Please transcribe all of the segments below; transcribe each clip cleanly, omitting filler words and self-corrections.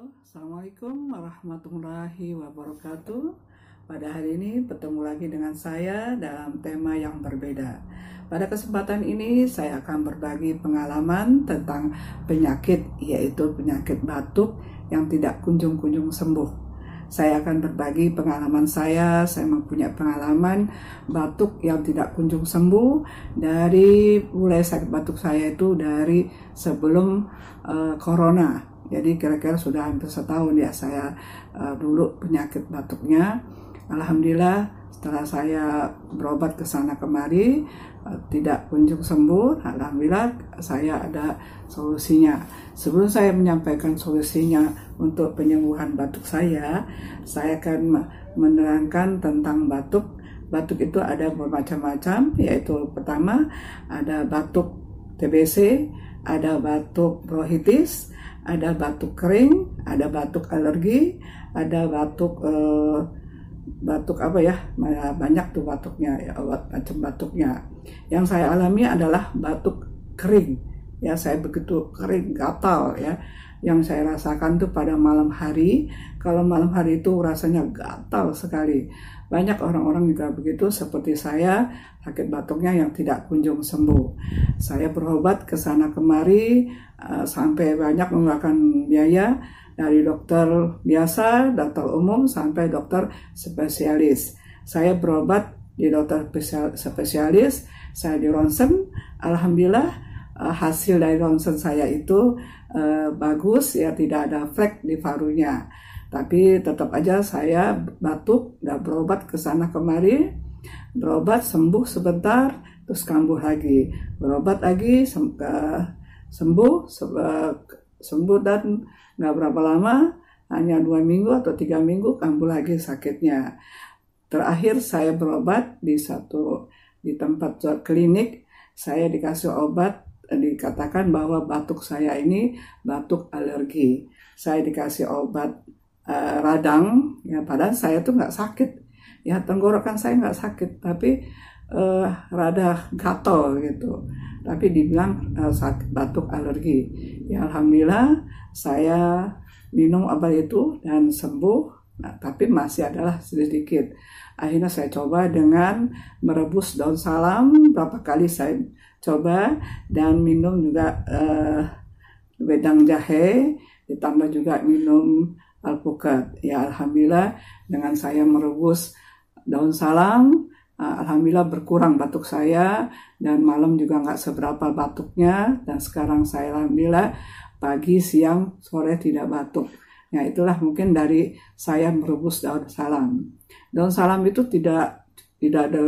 Halo, Assalamualaikum warahmatullahi wabarakatuh. Pada hari ini bertemu lagi dengan saya dalam tema yang berbeda. Pada kesempatan ini saya akan berbagi pengalaman tentang penyakit, yaitu penyakit batuk yang tidak kunjung-kunjung sembuh. Saya akan berbagi pengalaman saya mempunyai pengalaman batuk yang tidak kunjung sembuh dari mulai sakit batuk saya itu dari sebelum corona. Jadi kira-kira sudah hampir setahun ya saya dulu penyakit batuknya. Alhamdulillah setelah saya berobat ke sana kemari tidak kunjung sembuh. Alhamdulillah saya ada solusinya. Sebelum saya menyampaikan solusinya untuk penyembuhan batuk saya akan menerangkan tentang batuk. Batuk itu ada bermacam-macam, yaitu pertama ada batuk TBC, ada batuk bronkitis, ada batuk kering, ada batuk alergi, ada batuk banyak tuh batuknya ya, macam batuknya. Yang saya alami adalah batuk kering. Ya, saya begitu kering, gatal ya. Yang saya rasakan tuh pada malam hari. Kalau malam hari itu rasanya gatal sekali. Banyak orang-orang juga begitu seperti saya, sakit batuknya yang tidak kunjung sembuh. Saya berobat ke sana kemari sampai banyak mengeluarkan biaya dari dokter biasa, dokter umum sampai dokter spesialis. Saya berobat di dokter spesialis, saya di ronsen. Alhamdulillah hasil dari ronsen saya itu bagus ya, tidak ada flek di parunya. Tapi tetap aja saya batuk, udah berobat ke sana kemari, berobat sembuh sebentar, terus kambuh lagi, berobat lagi sembuh dan nggak berapa lama, hanya 2 minggu atau 3 minggu kambuh lagi sakitnya. Terakhir saya berobat di tempat klinik, saya dikasih obat, dikatakan bahwa batuk saya ini batuk alergi. Saya dikasih obat radang, ya padahal saya tuh nggak sakit, ya tenggorokan saya nggak sakit, tapi rada gatal gitu. Tapi dibilang sakit batuk alergi. Ya alhamdulillah saya minum obat itu dan sembuh. Nah, tapi masih adalah sedikit. Akhirnya saya coba dengan merebus daun salam. Berapa kali saya coba dan minum juga wedang jahe, ditambah juga minum alpukat. Ya alhamdulillah dengan saya merebus daun salam, alhamdulillah berkurang batuk saya dan malam juga nggak seberapa batuknya, dan sekarang saya alhamdulillah pagi, siang, sore tidak batuk. Ya itulah mungkin dari saya merebus daun salam. Daun salam itu tidak ada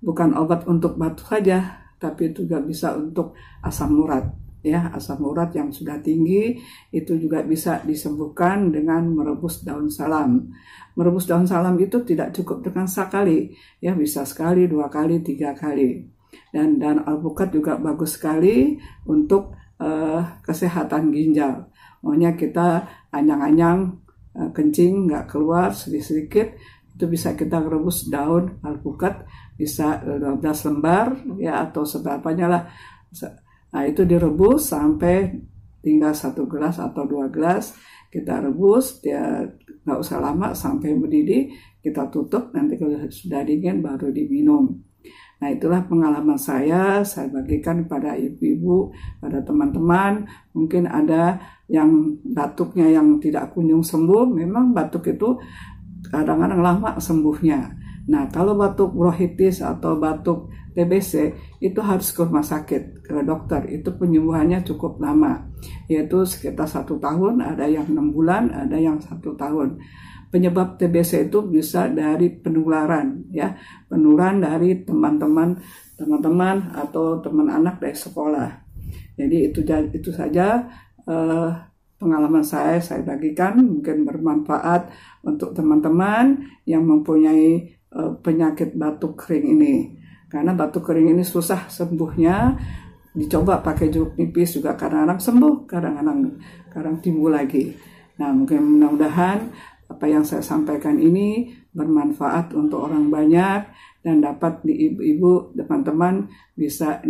bukan obat untuk batuk saja, tapi juga bisa untuk asam urat. Ya, asam urat yang sudah tinggi itu juga bisa disembuhkan dengan merebus daun salam. Merebus daun salam itu tidak cukup dengan sekali, ya bisa sekali, 2 kali, 3 kali. Dan alpukat juga bagus sekali untuk kesehatan ginjal. Maunya kita anyang-anyang kencing nggak keluar sedikit-sedikit, itu bisa kita rebus daun alpukat, bisa 12 lembar ya atau seberapanya lah. Nah itu direbus sampai tinggal 1 gelas atau 2 gelas, kita rebus, dia nggak usah lama sampai mendidih, kita tutup, nanti kalau sudah dingin baru diminum. Nah itulah pengalaman saya bagikan pada ibu-ibu, pada teman-teman. Mungkin ada yang batuknya yang tidak kunjung sembuh, memang batuk itu kadang-kadang lama sembuhnya. Nah kalau batuk bronkitis atau batuk TBC itu harus ke rumah sakit, ke dokter. Itu penyembuhannya cukup lama, yaitu sekitar 1 tahun, ada yang 6 bulan, ada yang 1 tahun. Penyebab TBC itu bisa dari penularan, ya, penularan dari teman-teman atau teman anak dari sekolah. Jadi itu saja pengalaman saya bagikan, mungkin bermanfaat untuk teman-teman yang mempunyai penyakit batuk kering ini. Karena batuk kering ini susah sembuhnya, dicoba pakai jeruk nipis juga kadang-kadang sembuh, kadang-kadang timbul lagi. Nah mungkin mudah-mudahan apa yang saya sampaikan ini bermanfaat untuk orang banyak dan dapat ibu-ibu, teman-teman bisa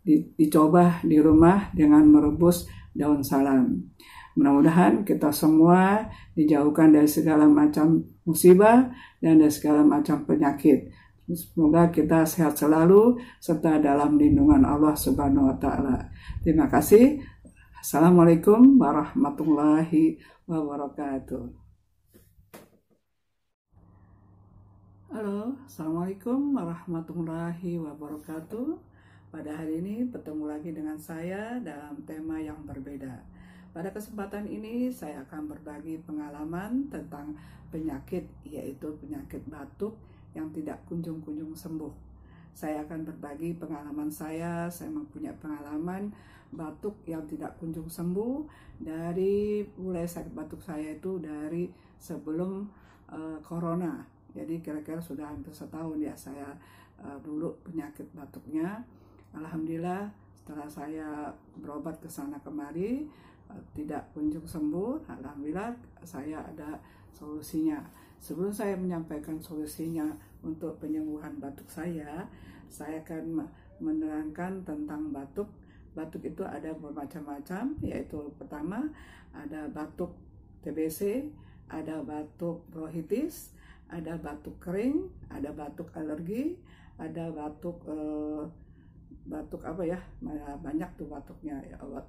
dicoba di rumah dengan merebus daun salam. Mudah-mudahan kita semua dijauhkan dari segala macam musibah dan dari segala macam penyakit. Semoga kita sehat selalu serta dalam lindungan Allah Subhanahu wa taala. Terima kasih. Assalamualaikum warahmatullahi wabarakatuh. Halo, Assalamualaikum warahmatullahi wabarakatuh. Pada hari ini bertemu lagi dengan saya dalam tema yang berbeda. Pada kesempatan ini saya akan berbagi pengalaman tentang penyakit, yaitu penyakit batuk yang tidak kunjung-kunjung sembuh. Saya akan berbagi pengalaman saya mempunyai pengalaman batuk yang tidak kunjung sembuh dari mulai sakit batuk saya itu dari sebelum corona. Jadi kira-kira sudah hampir setahun ya saya dulu penyakit batuknya. Alhamdulillah setelah saya berobat ke sana kemari tidak kunjung sembuh. Alhamdulillah saya ada solusinya. Sebelum saya menyampaikan solusinya untuk penyembuhan batuk saya akan menerangkan tentang batuk. Batuk itu ada bermacam-macam, yaitu pertama ada batuk TBC, ada batuk bronkitis, ada batuk kering, ada batuk alergi, ada batuk banyak tuh batuknya,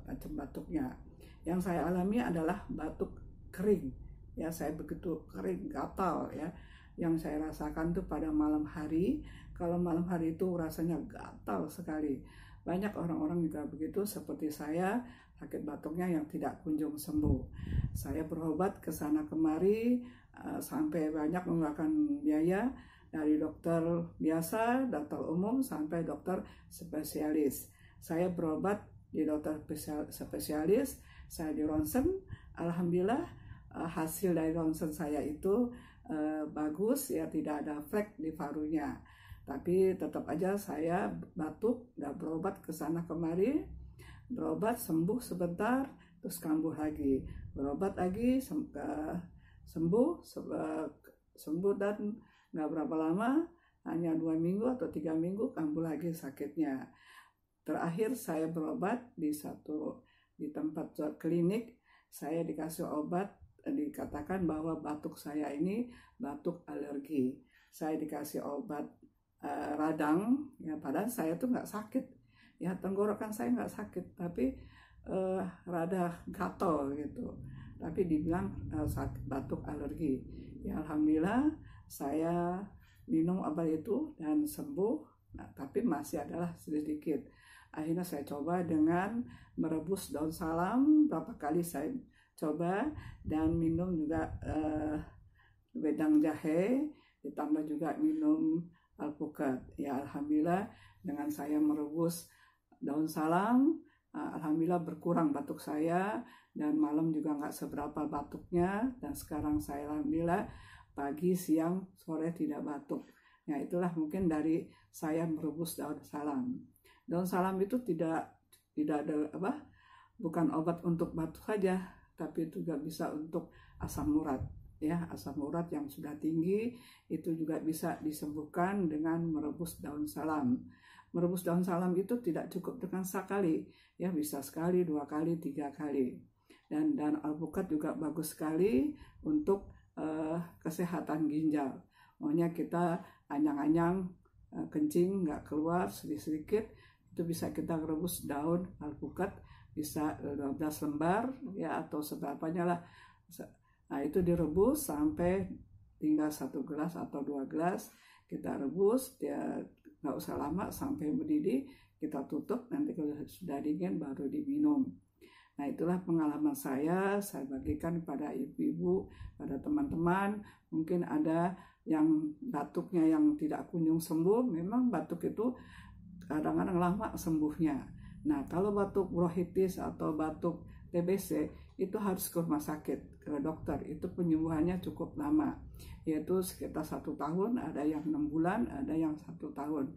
macam batuknya. Yang saya alami adalah batuk kering, ya saya begitu kering, gatal ya. Yang saya rasakan tuh pada malam hari. Kalau malam hari itu rasanya gatal sekali. Banyak orang-orang juga begitu seperti saya, sakit batuknya yang tidak kunjung sembuh. Saya berobat ke sana kemari sampai banyak mengeluarkan biaya dari dokter biasa, dokter umum sampai dokter spesialis. Saya berobat di dokter spesialis, saya di ronsen. Alhamdulillah hasil dari ronsen saya itu bagus ya, tidak ada flek di parunya. Tapi tetap aja saya batuk, udah berobat ke sana kemari, berobat sembuh sebentar, terus kambuh lagi, berobat lagi sembuh dan nggak berapa lama, hanya 2 minggu atau 3 minggu kambuh lagi sakitnya. Terakhir saya berobat di tempat klinik, saya dikasih obat, dikatakan bahwa batuk saya ini batuk alergi. Saya dikasih obat radang, ya padahal saya tuh nggak sakit, ya tenggorokan saya nggak sakit, tapi rada gatal gitu. Tapi dibilang sakit batuk alergi. Ya alhamdulillah saya minum obat itu dan sembuh. Nah, tapi masih adalah sedikit. Akhirnya saya coba dengan merebus daun salam, berapa kali saya coba, dan minum juga wedang jahe, ditambah juga minum alpukat. Ya alhamdulillah dengan saya merebus daun salam, alhamdulillah berkurang batuk saya, dan malam juga nggak seberapa batuknya, dan sekarang saya alhamdulillah pagi, siang, sore tidak batuk. Ya itulah mungkin dari saya merebus daun salam. Daun salam itu tidak ada bukan obat untuk batuk saja, tapi juga bisa untuk asam urat. Ya, asam urat yang sudah tinggi itu juga bisa disembuhkan dengan merebus daun salam. Merebus daun salam itu tidak cukup dengan sekali, ya bisa sekali, 2 kali, 3 kali. Dan alpukat juga bagus sekali untuk kesehatan ginjal. Maunya kita anyang-anyang kencing nggak keluar sedikit-sedikit, itu bisa kita rebus daun alpukat, bisa 12 lembar ya atau seberapanya lah. Nah itu direbus sampai tinggal 1 gelas atau 2 gelas, kita rebus, dia nggak usah lama sampai mendidih, kita tutup, nanti kalau sudah dingin baru diminum. Nah itulah pengalaman saya bagikan pada ibu-ibu, pada teman-teman. Mungkin ada yang batuknya yang tidak kunjung sembuh, memang batuk itu kadang-kadang lama sembuhnya. Nah kalau batuk bronkitis atau batuk TBC itu harus ke rumah sakit, ke dokter, itu penyembuhannya cukup lama, yaitu sekitar 1 tahun, ada yang 6 bulan, ada yang 1 tahun.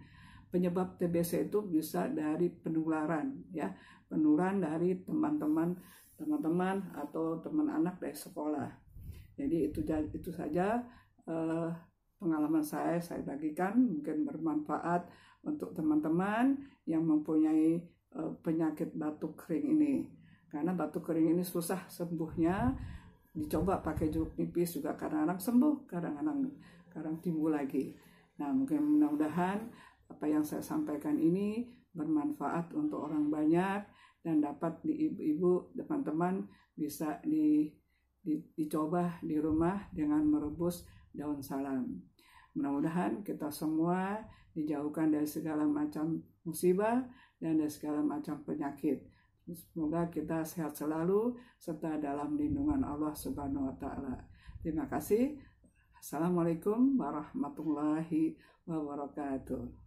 Penyebab TBC itu bisa dari penularan, ya, penularan dari teman-teman atau teman anak dari sekolah. Jadi itu saja pengalaman saya bagikan, mungkin bermanfaat untuk teman-teman yang mempunyai penyakit batuk kering ini. karena batuk kering ini susah sembuhnya. Dicoba pakai jeruk nipis juga kadang-kadang sembuh, kadang-kadang timbul lagi. Nah, mungkin mudah-mudahan apa yang saya sampaikan ini bermanfaat untuk orang banyak dan dapat ibu-ibu, teman-teman bisa dicoba di rumah dengan merebus daun salam. Mudah-mudahan kita semua dijauhkan dari segala macam musibah dan dari segala macam penyakit. Semoga kita sehat selalu serta dalam lindungan Allah Subhanahu wa taala. Terima kasih. Assalamualaikum warahmatullahi wabarakatuh.